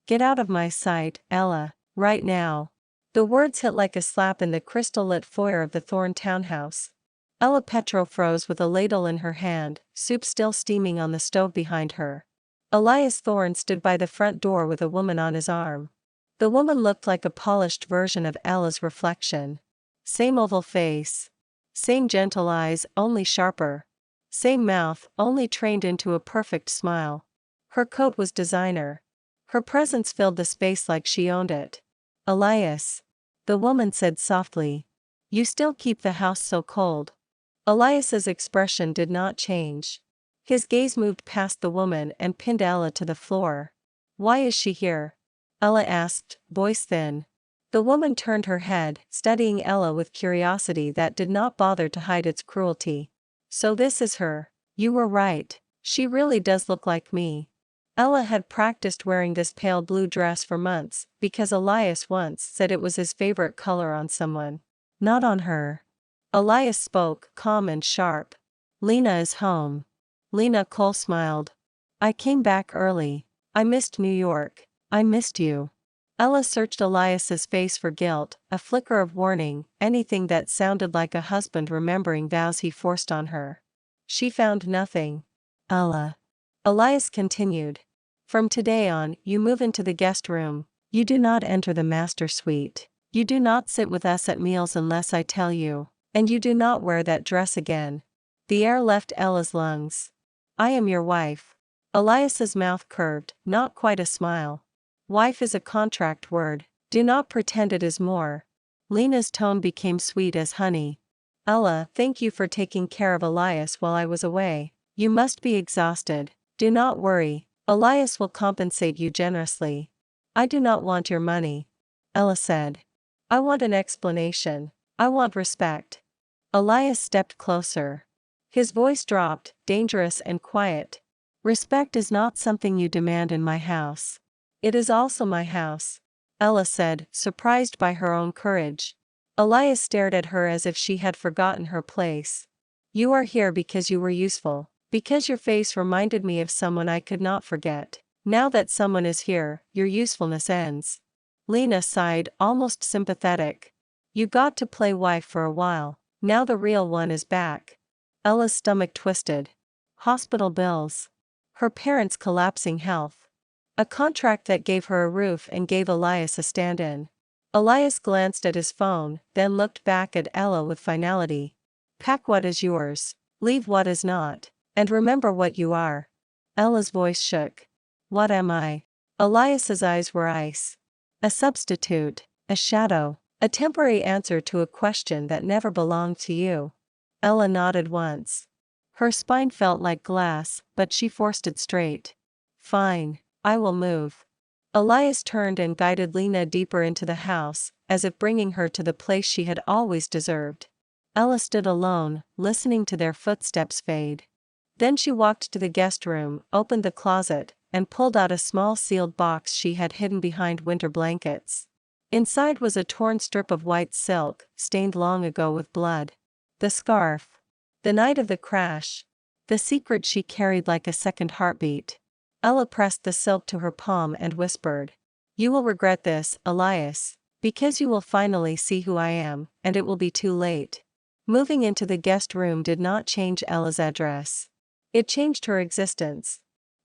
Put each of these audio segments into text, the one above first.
Get out of my sight, Ella, right now. The words hit like a slap in the crystal-lit foyer of the Thorne townhouse. Ella Petro froze with a ladle in her hand, soup still steaming on the stove behind her. Elias Thorne stood by the front door with a woman on his arm. The woman looked like a polished version of Ella's reflection. Same oval face. Same gentle eyes, only sharper. Same mouth, only trained into a perfect smile. Her coat was designer. Her presence filled the space like she owned it. Elias. The woman said softly. You still keep the house so cold. Elias's expression did not change. His gaze moved past the woman and pinned Ella to the floor. Why is she here? Ella asked, voice thin. The woman turned her head, studying Ella with curiosity that did not bother to hide its cruelty. So this is her. You were right. She really does look like me. Ella had practiced wearing this pale blue dress for months, because Elias once said it was his favorite color on someone. Not on her. Elias spoke, calm and sharp. Lena is home. Lena Cole smiled. I came back early. I missed New York. I missed you. Ella searched Elias's face for guilt, a flicker of warning, anything that sounded like a husband remembering vows he forced on her. She found nothing. Ella. Elias continued. From today on, you move into the guest room. You do not enter the master suite. You do not sit with us at meals unless I tell you. And you do not wear that dress again. The air left Ella's lungs. I am your wife. Elias's mouth curved, not quite a smile. Wife is a contract word. Do not pretend it is more. Lena's tone became sweet as honey. Ella, thank you for taking care of Elias while I was away. You must be exhausted. Do not worry. Elias will compensate you generously. I do not want your money. Ella said. I want an explanation. I want respect. Elias stepped closer. His voice dropped, dangerous and quiet. Respect is not something you demand in my house. It is also my house. Ella said, surprised by her own courage. Elias stared at her as if she had forgotten her place. You are here because you were useful, because your face reminded me of someone I could not forget. Now that someone is here, your usefulness ends. Lena sighed, almost sympathetic. You got to play wife for a while. Now the real one is back. Ella's stomach twisted. Hospital bills. Her parents' collapsing health. A contract that gave her a roof and gave Elias a stand-in. Elias glanced at his phone, then looked back at Ella with finality. Pack what is yours. Leave what is not. And remember what you are. Ella's voice shook. What am I? Elias's eyes were ice. A substitute. A shadow. A temporary answer to a question that never belonged to you. Ella nodded once. Her spine felt like glass, but she forced it straight. Fine. I will move. Elias turned and guided Lena deeper into the house, as if bringing her to the place she had always deserved. Ella stood alone, listening to their footsteps fade. Then she walked to the guest room, opened the closet, and pulled out a small sealed box she had hidden behind winter blankets. Inside was a torn strip of white silk, stained long ago with blood. The scarf. The night of the crash. The secret she carried like a second heartbeat. Ella pressed the silk to her palm and whispered. You will regret this, Elias, because you will finally see who I am, and it will be too late. Moving into the guest room did not change Ella's address. It changed her existence.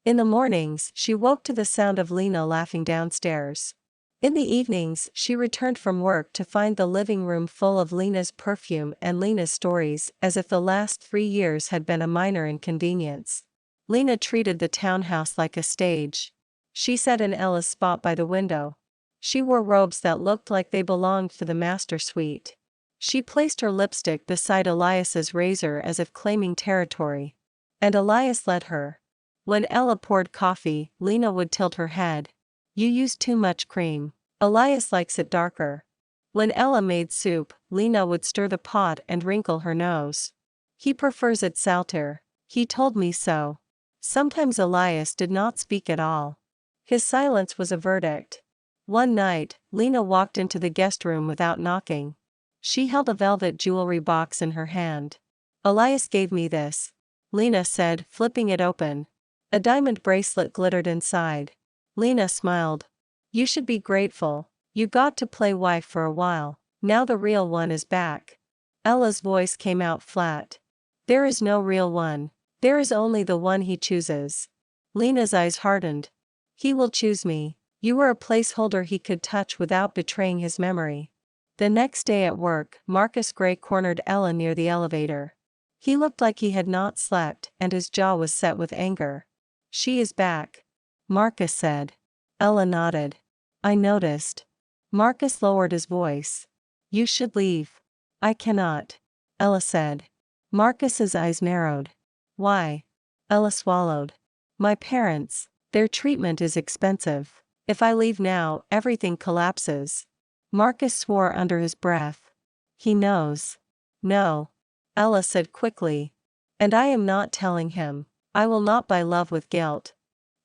In the mornings, she woke to the sound of Lena laughing downstairs. In the evenings, she returned from work to find the living room full of Lena's perfume and Lena's stories, as if the last 3 years had been a minor inconvenience. Lena treated the townhouse like a stage. She sat in Ella's spot by the window. She wore robes that looked like they belonged to the master suite. She placed her lipstick beside Elias's razor as if claiming territory. And Elias let her. When Ella poured coffee, Lena would tilt her head. You use too much cream. Elias likes it darker. When Ella made soup, Lena would stir the pot and wrinkle her nose. He prefers it salter. He told me so. Sometimes Elias did not speak at all. His silence was a verdict. One night, Lena walked into the guest room without knocking. She held a velvet jewelry box in her hand. Elias gave me this. Lena said, flipping it open. A diamond bracelet glittered inside. Lena smiled. You should be grateful. You got to play wife for a while. Now the real one is back. Ella's voice came out flat. There is no real one. There is only the one he chooses. Lena's eyes hardened. He will choose me. You were a placeholder he could touch without betraying his memory. The next day at work, Marcus Gray cornered Ella near the elevator. He looked like he had not slept, and his jaw was set with anger. She is back, Marcus said. Ella nodded. I noticed. Marcus lowered his voice. You should leave. I cannot, Ella said. Marcus's eyes narrowed. Why? Ella swallowed. My parents, their treatment is expensive. If I leave now, everything collapses. Marcus swore under his breath. He knows. No, Ella said quickly. And I am not telling him. I will not buy love with guilt.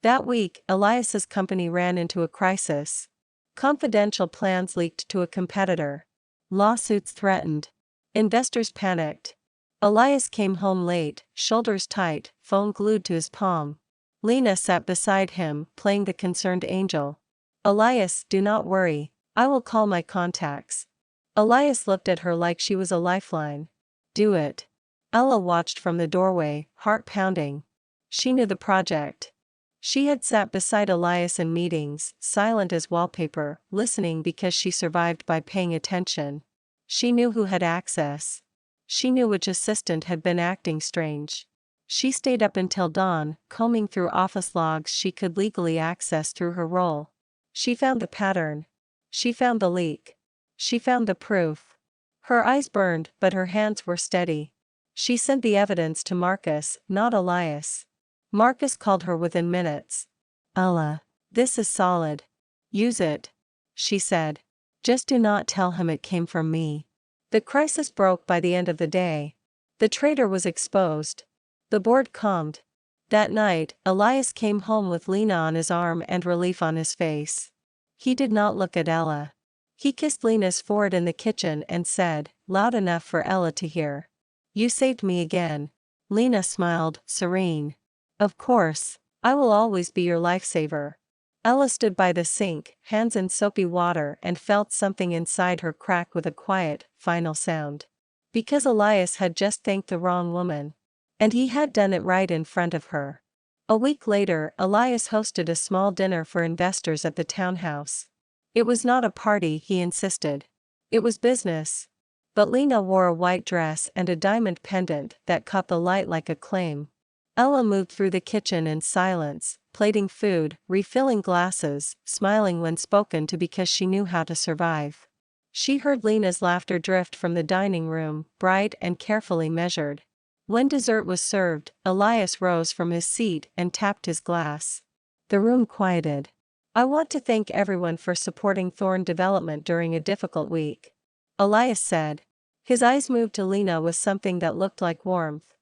That week, Elias's company ran into a crisis. Confidential plans leaked to a competitor. Lawsuits threatened. Investors panicked. Elias came home late, shoulders tight, phone glued to his palm. Lena sat beside him, playing the concerned angel. Elias, do not worry. I will call my contacts. Elias looked at her like she was a lifeline. Do it. Ella watched from the doorway, heart pounding. She knew the project. She had sat beside Elias in meetings, silent as wallpaper, listening because she survived by paying attention. She knew who had access. She knew which assistant had been acting strange. She stayed up until dawn, combing through office logs she could legally access through her role. She found the pattern. She found the leak. She found the proof. Her eyes burned, but her hands were steady. She sent the evidence to Marcus, not Elias. Marcus called her within minutes. Ella, this is solid. Use it, she said. Just do not tell him it came from me. The crisis broke by the end of the day. The traitor was exposed. The board calmed. That night, Elias came home with Lena on his arm and relief on his face. He did not look at Ella. He kissed Lena's forehead in the kitchen and said, loud enough for Ella to hear, You saved me again. Lena smiled, serene. Of course, I will always be your lifesaver. Ella stood by the sink, hands in soapy water, and felt something inside her crack with a quiet, final sound. Because Elias had just thanked the wrong woman. And he had done it right in front of her. A week later, Elias hosted a small dinner for investors at the townhouse. It was not a party, he insisted. It was business. But Lena wore a white dress and a diamond pendant that caught the light like a claim. Ella moved through the kitchen in silence, plating food, refilling glasses, smiling when spoken to because she knew how to survive. She heard Lena's laughter drift from the dining room, bright and carefully measured. When dessert was served, Elias rose from his seat and tapped his glass. The room quieted. I want to thank everyone for supporting Thorn development during a difficult week, Elias said. His eyes moved to Lena with something that looked like warmth.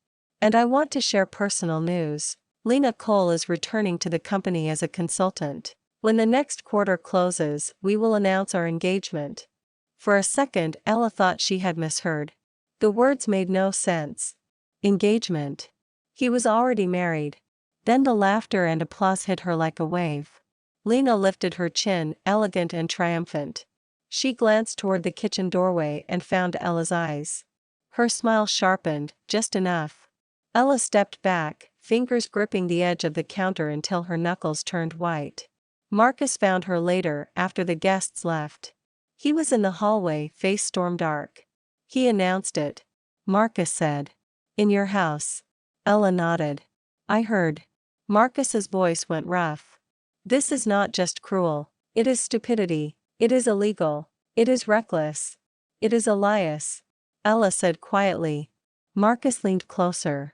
And I want to share personal news. Lena Cole is returning to the company as a consultant. When the next quarter closes, we will announce our engagement. For a second, Ella thought she had misheard. The words made no sense. Engagement. He was already married. Then the laughter and applause hit her like a wave. Lena lifted her chin, elegant and triumphant. She glanced toward the kitchen doorway and found Ella's eyes. Her smile sharpened, just enough. Ella stepped back, fingers gripping the edge of the counter until her knuckles turned white. Marcus found her later, after the guests left. He was in the hallway, face storm dark. He announced it. Marcus said, In your house. Ella nodded. I heard. Marcus's voice went rough. This is not just cruel. It is stupidity. It is illegal. It is reckless. It is Elias. Ella said quietly. Marcus leaned closer.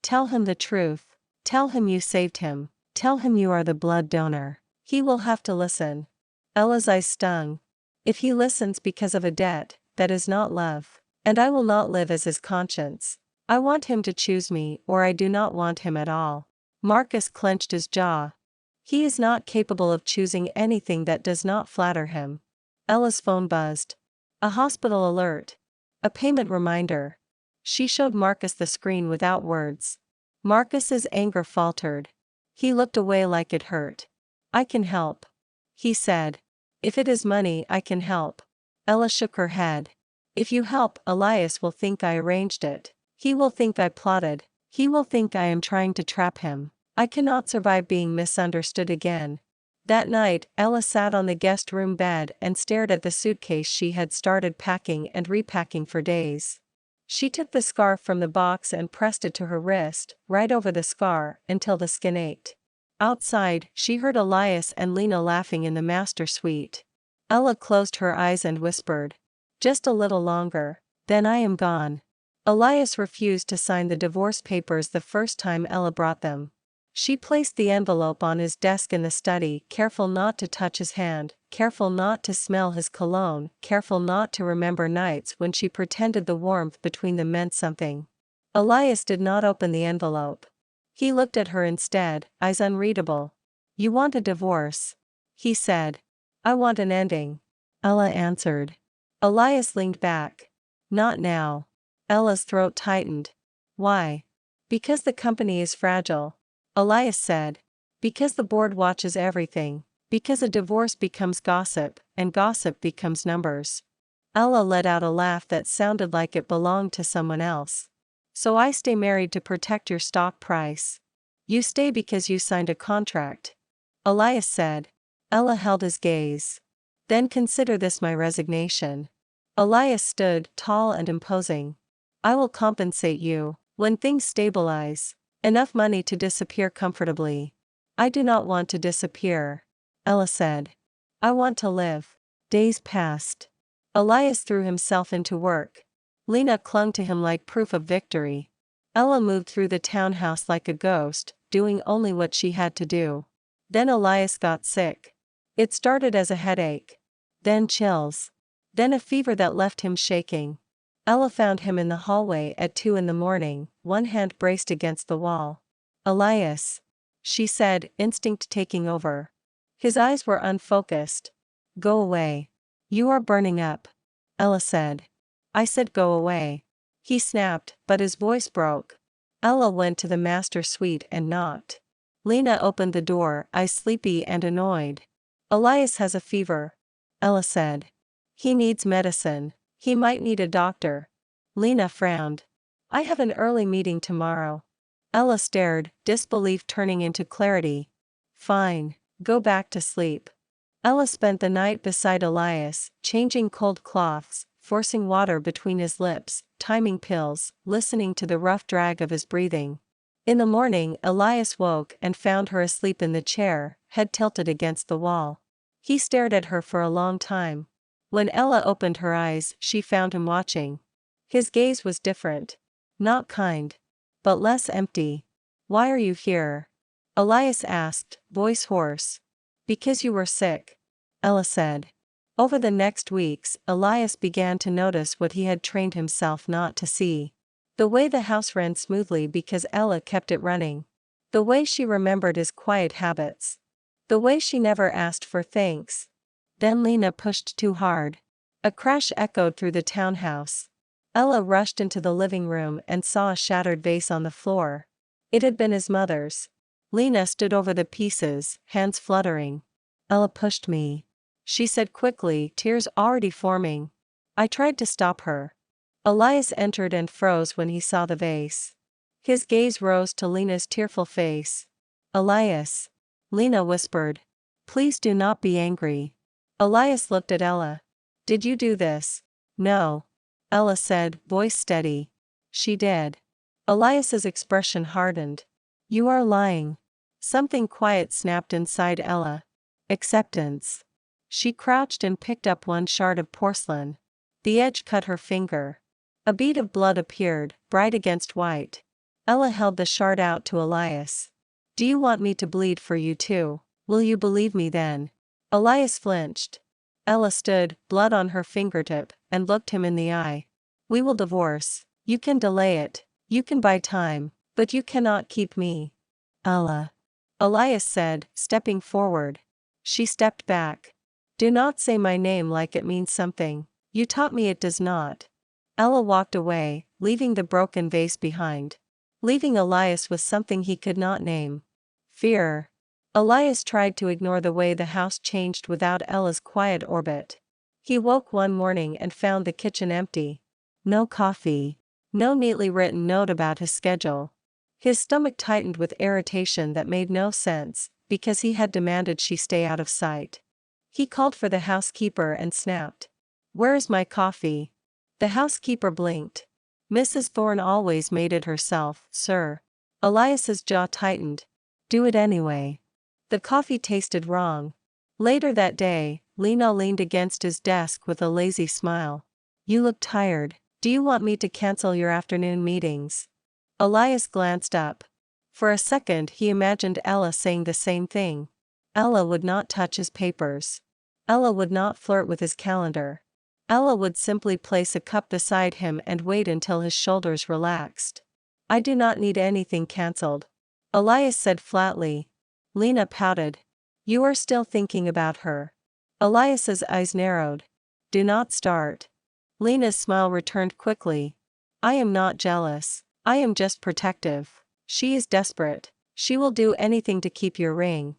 Tell him the truth. Tell him you saved him. Tell him you are the blood donor. He will have to listen. Ella's eyes stung. If he listens because of a debt, that is not love. And I will not live as his conscience. I want him to choose me, or I do not want him at all. Marcus clenched his jaw. He is not capable of choosing anything that does not flatter him. Ella's phone buzzed. A hospital alert. A payment reminder. She showed Marcus the screen without words. Marcus's anger faltered. He looked away like it hurt. I can help. he said. If it is money, I can help. Ella shook her head. If you help, Elias will think I arranged it. He will think I plotted. He will think I am trying to trap him. I cannot survive being misunderstood again. That night, Ella sat on the guest room bed and stared at the suitcase she had started packing and repacking for days. She took the scarf from the box and pressed it to her wrist, right over the scar, until the skin ached. Outside, she heard Elias and Lena laughing in the master suite. Ella closed her eyes and whispered, "Just a little longer, then I am gone." Elias refused to sign the divorce papers the first time Ella brought them. She placed the envelope on his desk in the study, careful not to touch his hand, careful not to smell his cologne, careful not to remember nights when she pretended the warmth between them meant something. Elias did not open the envelope. He looked at her instead, eyes unreadable. "You want a divorce?" he said. "I want an ending," Ella answered. Elias leaned back. "Not now." Ella's throat tightened. "Why?" "Because the company is fragile," Elias said. "Because the board watches everything. Because a divorce becomes gossip, and gossip becomes numbers." Ella let out a laugh that sounded like it belonged to someone else. "So I stay married to protect your stock price." "You stay because you signed a contract," Elias said. Ella held his gaze. "Then consider this my resignation." Elias stood, tall and imposing. "I will compensate you, when things stabilize. Enough money to disappear comfortably." "I do not want to disappear," Ella said. "I want to live." Days passed. Elias threw himself into work. Lena clung to him like proof of victory. Ella moved through the townhouse like a ghost, doing only what she had to do. Then Elias got sick. It started as a headache. Then chills. Then a fever that left him shaking. Ella found him in the hallway at 2 in the morning, one hand braced against the wall. "Elias," she said, instinct taking over. His eyes were unfocused. "Go away. You are burning up," Ella said. "I said go away," he snapped, but his voice broke. Ella went to the master suite and knocked. Lena opened the door, eyes sleepy and annoyed. "Elias has a fever," Ella said. "He needs medicine. He might need a doctor." Lena frowned. "I have an early meeting tomorrow." Ella stared, disbelief turning into clarity. "Fine. Go back to sleep." Ella spent the night beside Elias, changing cold cloths, forcing water between his lips, timing pills, listening to the rough drag of his breathing. In the morning, Elias woke and found her asleep in the chair, head tilted against the wall. He stared at her for a long time. When Ella opened her eyes, she found him watching. His gaze was different. Not kind. But less empty. "Why are you here?" Elias asked, voice hoarse. "Because you were sick," Ella said. Over the next weeks, Elias began to notice what he had trained himself not to see. The way the house ran smoothly because Ella kept it running. The way she remembered his quiet habits. The way she never asked for thanks. Then Lena pushed too hard. A crash echoed through the townhouse. Ella rushed into the living room and saw a shattered vase on the floor. It had been his mother's. Lena stood over the pieces, hands fluttering. "Ella pushed me," she said quickly, tears already forming. "I tried to stop her." Elias entered and froze when he saw the vase. His gaze rose to Lena's tearful face. "Elias," Lena whispered. "Please do not be angry." Elias looked at Ella. "Did you do this?" "No," Ella said, voice steady. "She did." Elias's expression hardened. "You are lying." Something quiet snapped inside Ella. Acceptance. She crouched and picked up one shard of porcelain. The edge cut her finger. A bead of blood appeared, bright against white. Ella held the shard out to Elias. "Do you want me to bleed for you too? Will you believe me then?" Elias flinched. Ella stood, blood on her fingertip, and looked him in the eye. "We will divorce. You can delay it. You can buy time, but you cannot keep me." "Ella," Elias said, stepping forward. She stepped back. "Do not say my name like it means something. You taught me it does not." Ella walked away, leaving the broken vase behind. Leaving Elias with something he could not name. Fear. Elias tried to ignore the way the house changed without Ella's quiet orbit. He woke one morning and found the kitchen empty. No coffee. No neatly written note about his schedule. His stomach tightened with irritation that made no sense, because he had demanded she stay out of sight. He called for the housekeeper and snapped, "Where's my coffee?" The housekeeper blinked. "Mrs. Thorne always made it herself, sir." Elias's jaw tightened. "Do it anyway." The coffee tasted wrong. Later that day, Lena leaned against his desk with a lazy smile. "You look tired. Do you want me to cancel your afternoon meetings?" Elias glanced up. For a second he imagined Ella saying the same thing. Ella would not touch his papers. Ella would not flirt with his calendar. Ella would simply place a cup beside him and wait until his shoulders relaxed. "I do not need anything cancelled," Elias said flatly. Lena pouted. "You are still thinking about her." Elias's eyes narrowed. "Do not start." Lena's smile returned quickly. "I am not jealous. I am just protective. She is desperate. She will do anything to keep your ring."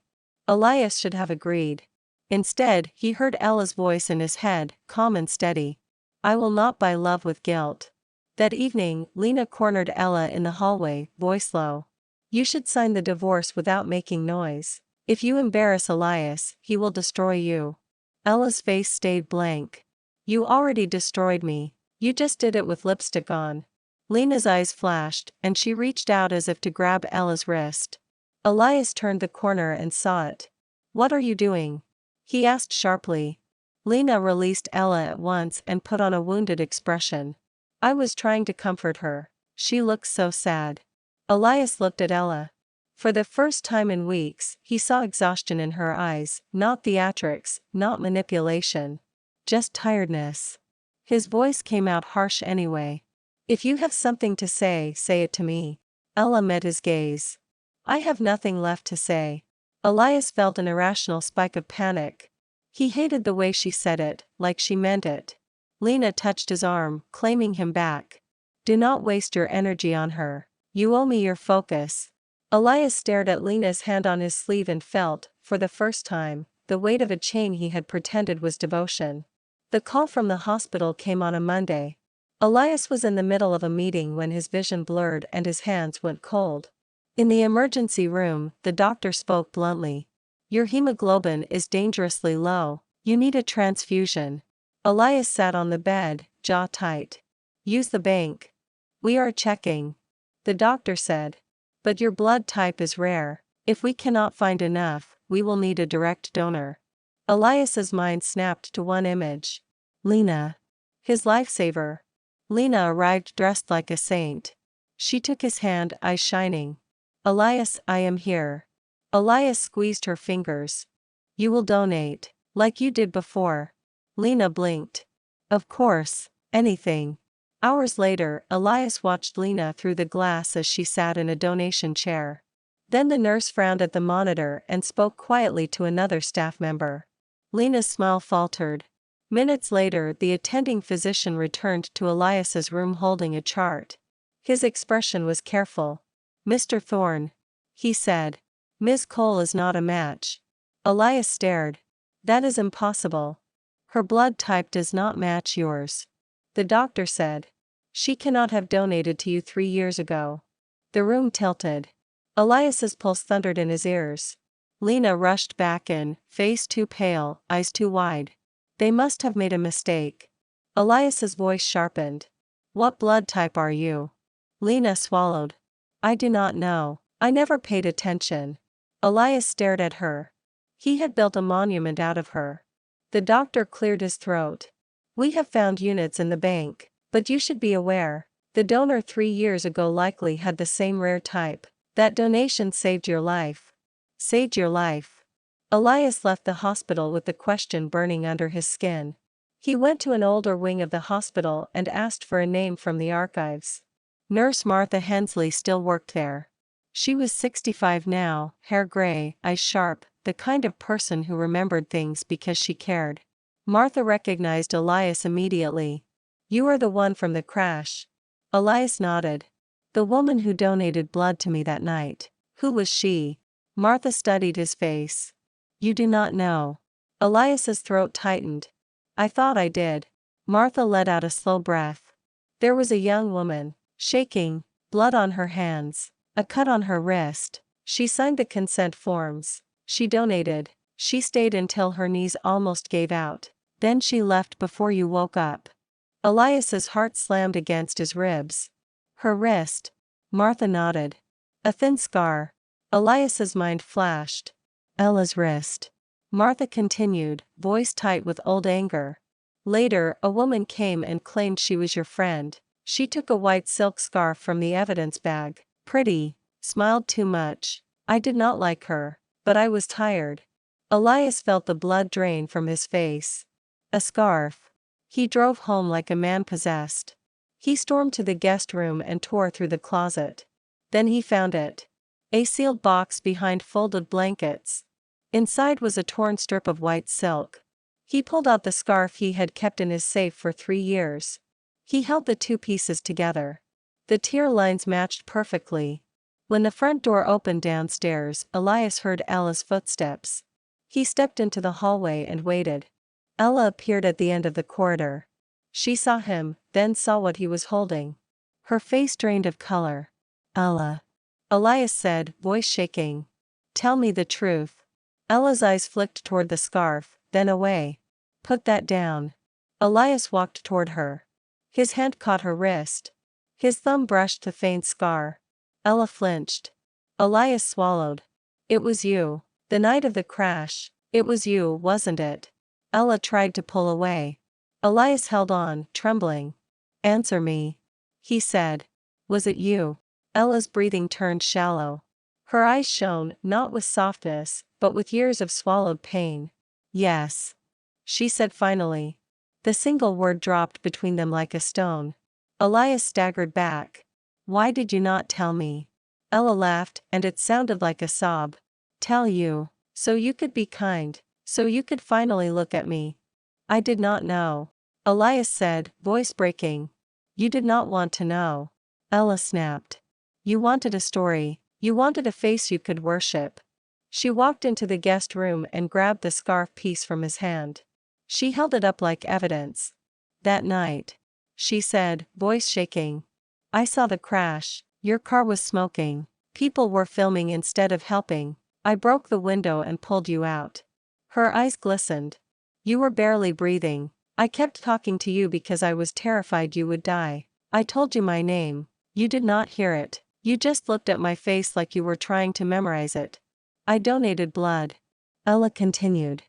Elias should have agreed. Instead, he heard Ella's voice in his head, calm and steady. "I will not buy love with guilt." That evening, Lena cornered Ella in the hallway, voice low. "You should sign the divorce without making noise. If you embarrass Elias, he will destroy you." Ella's face stayed blank. "You already destroyed me. You just did it with lipstick on." Lena's eyes flashed, and she reached out as if to grab Ella's wrist. Elias turned the corner and saw it. "What are you doing?" he asked sharply. Lena released Ella at once and put on a wounded expression. "I was trying to comfort her. She looks so sad." Elias looked at Ella. For the first time in weeks, he saw exhaustion in her eyes, not theatrics, not manipulation. Just tiredness. His voice came out harsh anyway. "If you have something to say, say it to me." Ella met his gaze. "I have nothing left to say." Elias felt an irrational spike of panic. He hated the way she said it, like she meant it. Lena touched his arm, claiming him back. "Do not waste your energy on her. You owe me your focus." Elias stared at Lena's hand on his sleeve and felt, for the first time, the weight of a chain he had pretended was devotion. The call from the hospital came on a Monday. Elias was in the middle of a meeting when his vision blurred and his hands went cold. In the emergency room, the doctor spoke bluntly. "Your hemoglobin is dangerously low. You need a transfusion." Elias sat on the bed, jaw tight. "Use the bank." "We are checking," the doctor said. "But your blood type is rare. If we cannot find enough, we will need a direct donor." Elias's mind snapped to one image. Lena. His lifesaver. Lena arrived dressed like a saint. She took his hand, eyes shining. "Elias, I am here." Elias squeezed her fingers. "You will donate, like you did before." Lena blinked. "Of course, anything." Hours later, Elias watched Lena through the glass as she sat in a donation chair. Then the nurse frowned at the monitor and spoke quietly to another staff member. Lena's smile faltered. Minutes later, the attending physician returned to Elias's room holding a chart. His expression was careful. "Mr. Thorne," he said, "Ms. Cole is not a match." Elias stared. "That is impossible. Her blood type does not match yours." The doctor said. "She cannot have donated to you 3 years ago." The room tilted. Elias's pulse thundered in his ears. Lena rushed back in, face too pale, eyes too wide. They must have made a mistake. Elias's voice sharpened. "What blood type are you?" Lena swallowed. "I do not know. I never paid attention." Elias stared at her. He had built a monument out of her. The doctor cleared his throat. "We have found units in the bank, but you should be aware. The donor 3 years ago likely had the same rare type. That donation saved your life." "Saved your life." Elias left the hospital with the question burning under his skin. He went to an older wing of the hospital and asked for a name from the archives. Nurse Martha Hensley still worked there. She was 65 now, hair gray, eyes sharp, the kind of person who remembered things because she cared. Martha recognized Elias immediately. "You are the one from the crash." Elias nodded. "The woman who donated blood to me that night. Who was she?" Martha studied his face. You do not know. Elias's throat tightened. I thought I did. Martha let out a slow breath. There was a young woman, shaking, blood on her hands, a cut on her wrist. She signed the consent forms. She donated. She stayed until her knees almost gave out. Then she left before you woke up. Elias's heart slammed against his ribs. Her wrist. Martha nodded. A thin scar. Elias's mind flashed. Ella's wrist. Martha continued, voice tight with old anger. Later, a woman came and claimed she was your friend. She took a white silk scarf from the evidence bag. Pretty. Smiled too much. I did not like her, but I was tired. Elias felt the blood drain from his face. A scarf. He drove home like a man possessed. He stormed to the guest room and tore through the closet. Then he found it. A sealed box behind folded blankets. Inside was a torn strip of white silk. He pulled out the scarf he had kept in his safe for 3 years. He held the two pieces together. The tear lines matched perfectly. When the front door opened downstairs, Elias heard Ella's footsteps. He stepped into the hallway and waited. Ella appeared at the end of the corridor. She saw him, then saw what he was holding. Her face drained of color. Ella. Elias said, voice shaking. Tell me the truth. Ella's eyes flicked toward the scarf, then away. Put that down. Elias walked toward her. His hand caught her wrist. His thumb brushed the faint scar. Ella flinched. Elias swallowed. It was you. The night of the crash. It was you, wasn't it? Ella tried to pull away. Elias held on, trembling. Answer me. He said. Was it you? Ella's breathing turned shallow. Her eyes shone, not with softness, but with years of swallowed pain. Yes. She said finally. The single word dropped between them like a stone. Elias staggered back. Why did you not tell me? Ella laughed, and it sounded like a sob. Tell you, so you could be kind, so you could finally look at me. I did not know. Elias said, voice breaking. You did not want to know. Ella snapped. You wanted a story, you wanted a face you could worship. She walked into the guest room and grabbed the scarf piece from his hand. She held it up like evidence. That night. She said, voice shaking. I saw the crash. Your car was smoking. People were filming instead of helping. I broke the window and pulled you out. Her eyes glistened. You were barely breathing. I kept talking to you because I was terrified you would die. I told you my name. You did not hear it. You just looked at my face like you were trying to memorize it. I donated blood. Ella continued.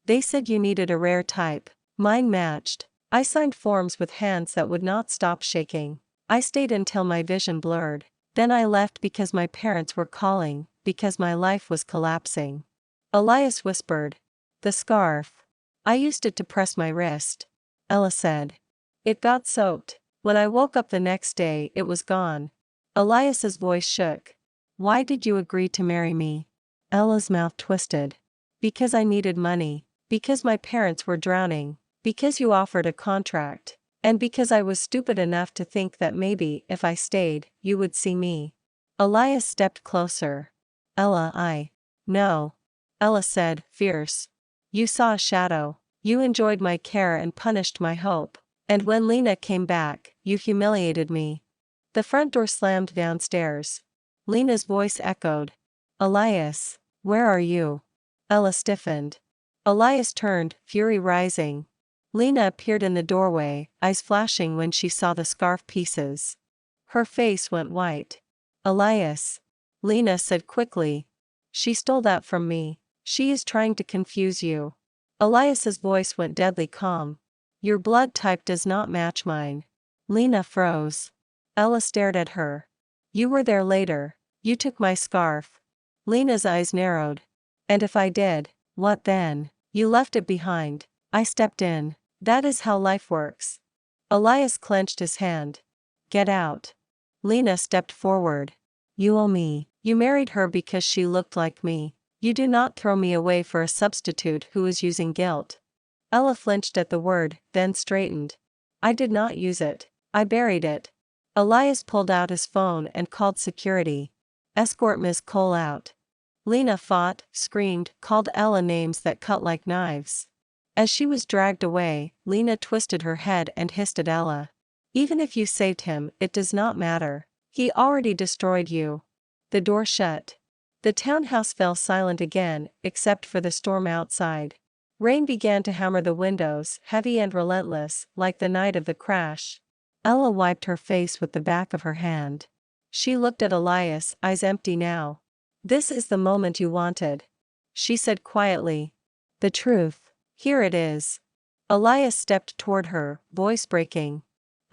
They said you needed a rare type. Mine matched. I signed forms with hands that would not stop shaking. I stayed until my vision blurred. Then I left because my parents were calling, because my life was collapsing. Elias whispered. The scarf. I used it to press my wrist. Ella said. It got soaked. When I woke up the next day, it was gone. Elias's voice shook. Why did you agree to marry me? Ella's mouth twisted. Because I needed money. Because my parents were drowning. Because you offered a contract. And because I was stupid enough to think that maybe, if I stayed, you would see me. Elias stepped closer. Ella, No. Ella said, fierce. You saw a shadow. You enjoyed my care and punished my hope. And when Lena came back, you humiliated me. The front door slammed downstairs. Lena's voice echoed. Elias, where are you? Ella stiffened. Elias turned, fury rising. Lena appeared in the doorway, eyes flashing when she saw the scarf pieces. Her face went white. Elias. Lena said quickly. She stole that from me. She is trying to confuse you. Elias's voice went deadly calm. Your blood type does not match mine. Lena froze. Ella stared at her. You were there later. You took my scarf. Lena's eyes narrowed. And if I did, what then? You left it behind. I stepped in. That is how life works. Elias clenched his hand. Get out. Lena stepped forward. You owe me. You married her because she looked like me. You do not throw me away for a substitute who is using guilt. Ella flinched at the word, then straightened. I did not use it. I buried it. Elias pulled out his phone and called security. Escort Ms. Cole out. Lena fought, screamed, called Ella names that cut like knives. As she was dragged away, Lena twisted her head and hissed at Ella. Even if you saved him, it does not matter. He already destroyed you. The door shut. The townhouse fell silent again, except for the storm outside. Rain began to hammer the windows, heavy and relentless, like the night of the crash. Ella wiped her face with the back of her hand. She looked at Elias, eyes empty now. "This is the moment you wanted," she said quietly. "The truth. Here it is." Elias stepped toward her, voice breaking.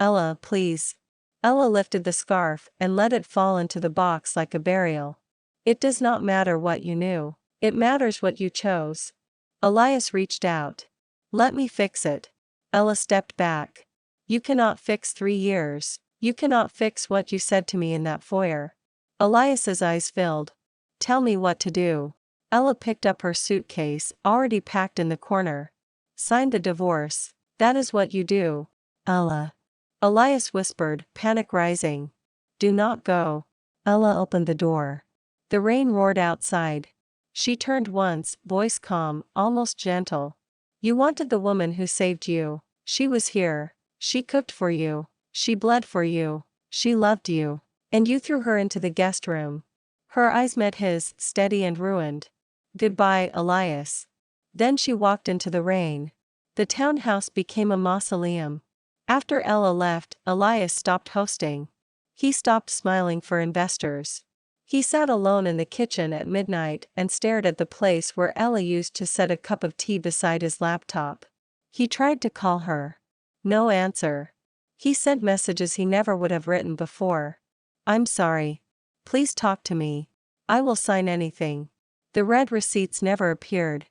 "Ella, please." Ella lifted the scarf and let it fall into the box like a burial. "It does not matter what you knew. It matters what you chose." Elias reached out. "Let me fix it." Ella stepped back. "You cannot fix 3 years. You cannot fix what you said to me in that foyer." Elias's eyes filled. "Tell me what to do." Ella picked up her suitcase, already packed in the corner. "Sign the divorce. That is what you do." "Ella." Elias whispered, panic rising. "Do not go." Ella opened the door. The rain roared outside. She turned once, voice calm, almost gentle. "You wanted the woman who saved you. She was here. She cooked for you. She bled for you. She loved you. And you threw her into the guest room." Her eyes met his, steady and ruined. "Goodbye, Elias." Then she walked into the rain. The townhouse became a mausoleum. After Ella left, Elias stopped hosting. He stopped smiling for investors. He sat alone in the kitchen at midnight and stared at the place where Ella used to set a cup of tea beside his laptop. He tried to call her. No answer. He sent messages he never would have written before. "I'm sorry. Please talk to me. I will sign anything." The red receipts never appeared.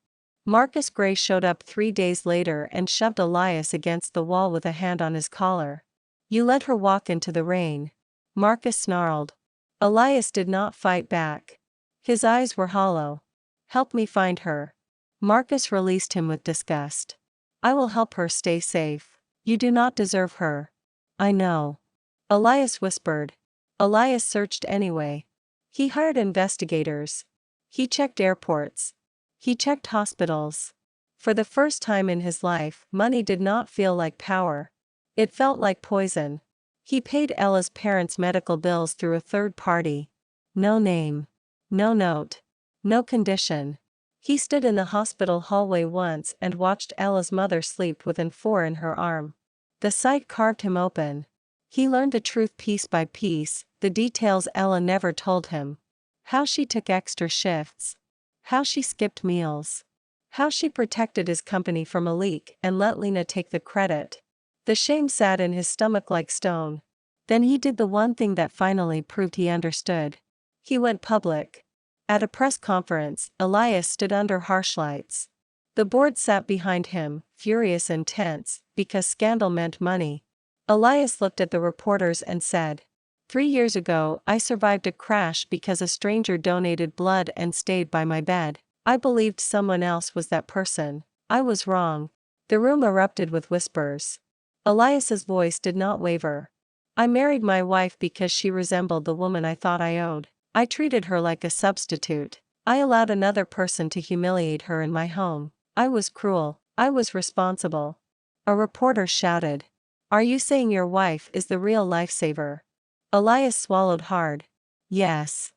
Marcus Gray showed up 3 days later and shoved Elias against the wall with a hand on his collar. "You let her walk into the rain." Marcus snarled. Elias did not fight back. His eyes were hollow. "Help me find her." Marcus released him with disgust. "I will help her stay safe. You do not deserve her." "I know." Elias whispered. Elias searched anyway. He hired investigators. He checked airports. He checked hospitals. For the first time in his life, money did not feel like power. It felt like poison. He paid Ella's parents' medical bills through a third party. No name. No note. No condition. He stood in the hospital hallway once and watched Ella's mother sleep with an IV in her arm. The sight carved him open. He learned the truth piece by piece, the details Ella never told him. How she took extra shifts. How she skipped meals. How she protected his company from a leak and let Lena take the credit. The shame sat in his stomach like stone. Then he did the one thing that finally proved he understood. He went public. At a press conference, Elias stood under harsh lights. The board sat behind him, furious and tense, because scandal meant money. Elias looked at the reporters and said, 3 years ago, I survived a crash because a stranger donated blood and stayed by my bed. I believed someone else was that person. I was wrong." The room erupted with whispers. Elias's voice did not waver. "I married my wife because she resembled the woman I thought I owed. I treated her like a substitute. I allowed another person to humiliate her in my home. I was cruel. I was responsible." A reporter shouted, "Are you saying your wife is the real lifesaver?" Elias swallowed hard. "Yes."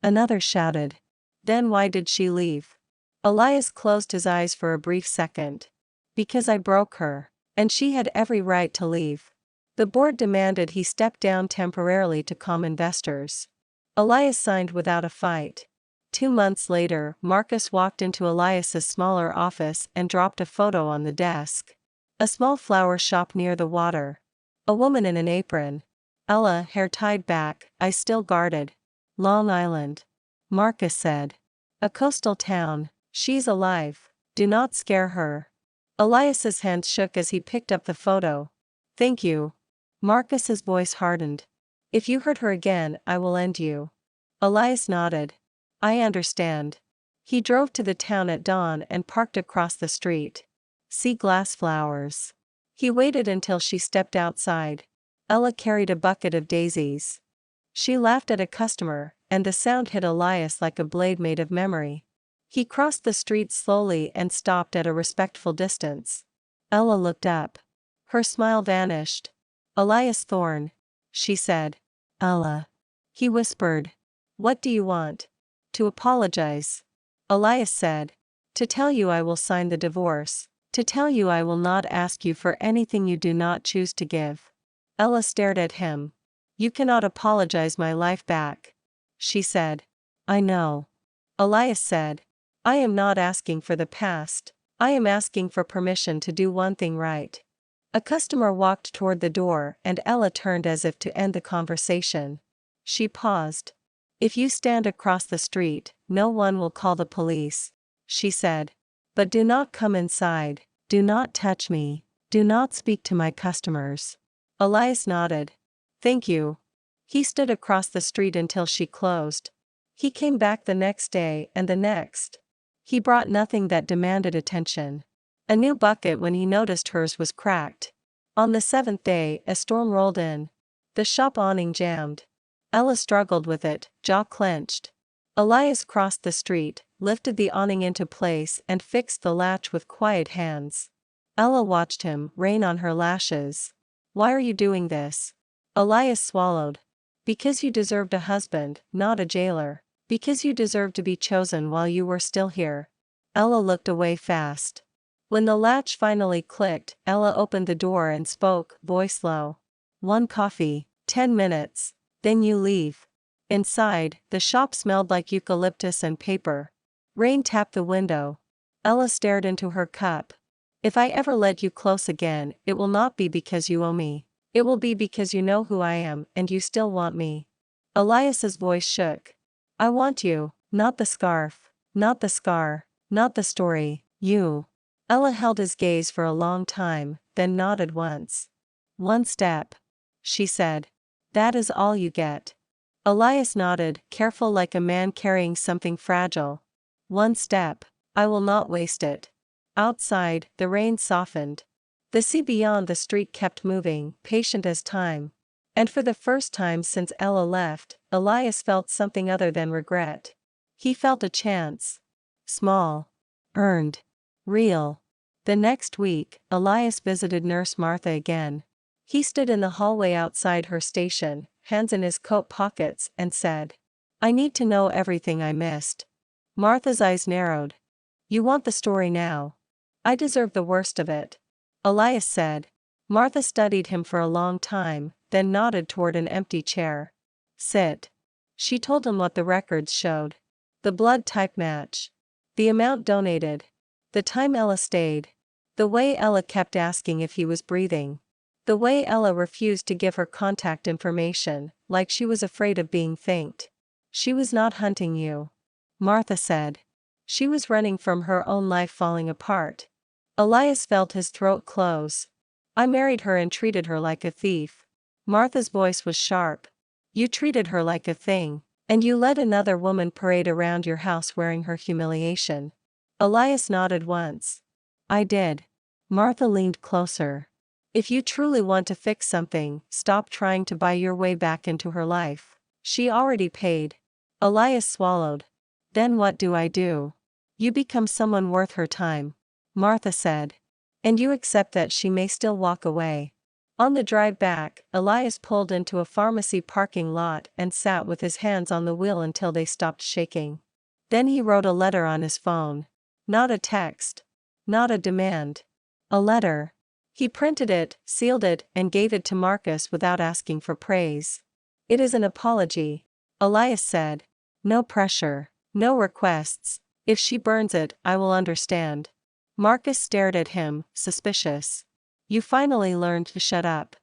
Another shouted, "Then why did she leave?" Elias closed his eyes for a brief second. "Because I broke her. And she had every right to leave." The board demanded he step down temporarily to calm investors. Elias signed without a fight. 2 months later, Marcus walked into Elias's smaller office and dropped a photo on the desk. A small flower shop near the water. A woman in an apron. Ella, hair tied back, eyes still guarded. "Long Island." Marcus said. "A coastal town. She's alive. Do not scare her." Elias's hands shook as he picked up the photo. "Thank you." Marcus's voice hardened. "If you hurt her again, I will end you." Elias nodded. "I understand." He drove to the town at dawn and parked across the street. "See glass flowers." He waited until she stepped outside. Ella carried a bucket of daisies. She laughed at a customer, and the sound hit Elias like a blade made of memory. He crossed the street slowly and stopped at a respectful distance. Ella looked up. Her smile vanished. "Elias Thorne," she said. "Ella," he whispered. "What do you want?" "To apologize," Elias said. "To tell you I will sign the divorce. To tell you I will not ask you for anything you do not choose to give." Ella stared at him. "You cannot apologize my life back," she said. "I know," Elias said. "I am not asking for the past. I am asking for permission to do one thing right." A customer walked toward the door and Ella turned as if to end the conversation. She paused. "If you stand across the street, no one will call the police," she said. "But do not come inside, do not touch me, do not speak to my customers." Elias nodded. "Thank you." He stood across the street until she closed. He came back the next day and the next. He brought nothing that demanded attention. A new bucket when he noticed hers was cracked. On the 7th day, a storm rolled in. The shop awning jammed. Ella struggled with it, jaw clenched. Elias crossed the street, lifted the awning into place and fixed the latch with quiet hands. Ella watched him, rain on her lashes. "Why are you doing this?" Elias swallowed. "Because you deserved a husband, not a jailer. Because you deserved to be chosen while you were still here." Ella looked away fast. When the latch finally clicked, Ella opened the door and spoke, voice low. "One coffee, 10 minutes, then you leave." Inside, the shop smelled like eucalyptus and paper. Rain tapped the window. Ella stared into her cup. "If I ever let you close again, it will not be because you owe me. It will be because you know who I am and you still want me." Elias's voice shook. "I want you, not the scarf, not the scar, not the story, you." Ella held his gaze for a long time, then nodded once. "One step," she said. "That is all you get." Elias nodded, careful like a man carrying something fragile. "One step. I will not waste it." Outside, the rain softened. The sea beyond the street kept moving, patient as time. And for the first time since Ella left, Elias felt something other than regret. He felt a chance. Small. Earned. Real. The next week, Elias visited Nurse Martha again. He stood in the hallway outside her station, hands in his coat pockets, and said, "I need to know everything I missed." Martha's eyes narrowed. "You want the story now?" "I deserve the worst of it," Elias said. Martha studied him for a long time, then nodded toward an empty chair. "Sit." She told him what the records showed. The blood type match. The amount donated. The time Ella stayed. The way Ella kept asking if he was breathing. The way Ella refused to give her contact information, like she was afraid of being thanked. "She was not hunting you," Martha said. "She was running from her own life falling apart." Elias felt his throat close. "I married her and treated her like a thief." Martha's voice was sharp. "You treated her like a thing. And you let another woman parade around your house wearing her humiliation." Elias nodded once. "I did." Martha leaned closer. "If you truly want to fix something, stop trying to buy your way back into her life. She already paid." Elias swallowed. "Then what do I do?" "You become someone worth her time," Martha said. "And you accept that she may still walk away." On the drive back, Elias pulled into a pharmacy parking lot and sat with his hands on the wheel until they stopped shaking. Then he wrote a letter on his phone. Not a text. Not a demand. A letter. He printed it, sealed it, and gave it to Marcus without asking for praise. "It is an apology," Elias said. "No pressure. No requests. If she burns it, I will understand." Marcus stared at him, suspicious. "You finally learned to shut up."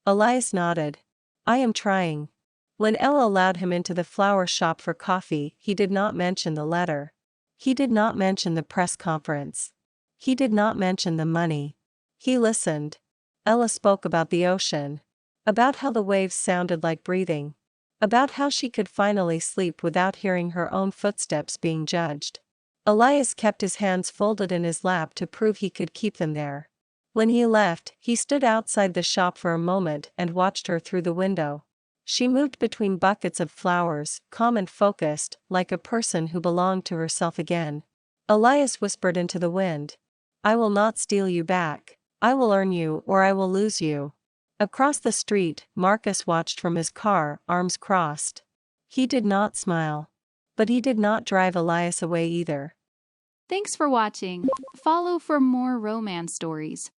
Elias nodded. "I am trying." When Ella allowed him into the flower shop for coffee, he did not mention the letter. He did not mention the press conference. He did not mention the money. He listened. Ella spoke about the ocean. About how the waves sounded like breathing. About how she could finally sleep without hearing her own footsteps being judged. Elias kept his hands folded in his lap to prove he could keep them there. When he left, he stood outside the shop for a moment and watched her through the window. She moved between buckets of flowers, calm and focused, like a person who belonged to herself again. Elias whispered into the wind. I will not steal you back. I will earn you or I will lose you. Across the street, Marcus watched from his car, arms crossed. He did not smile. But he did not drive Elias away either. Thanks for watching. Follow for more romance stories.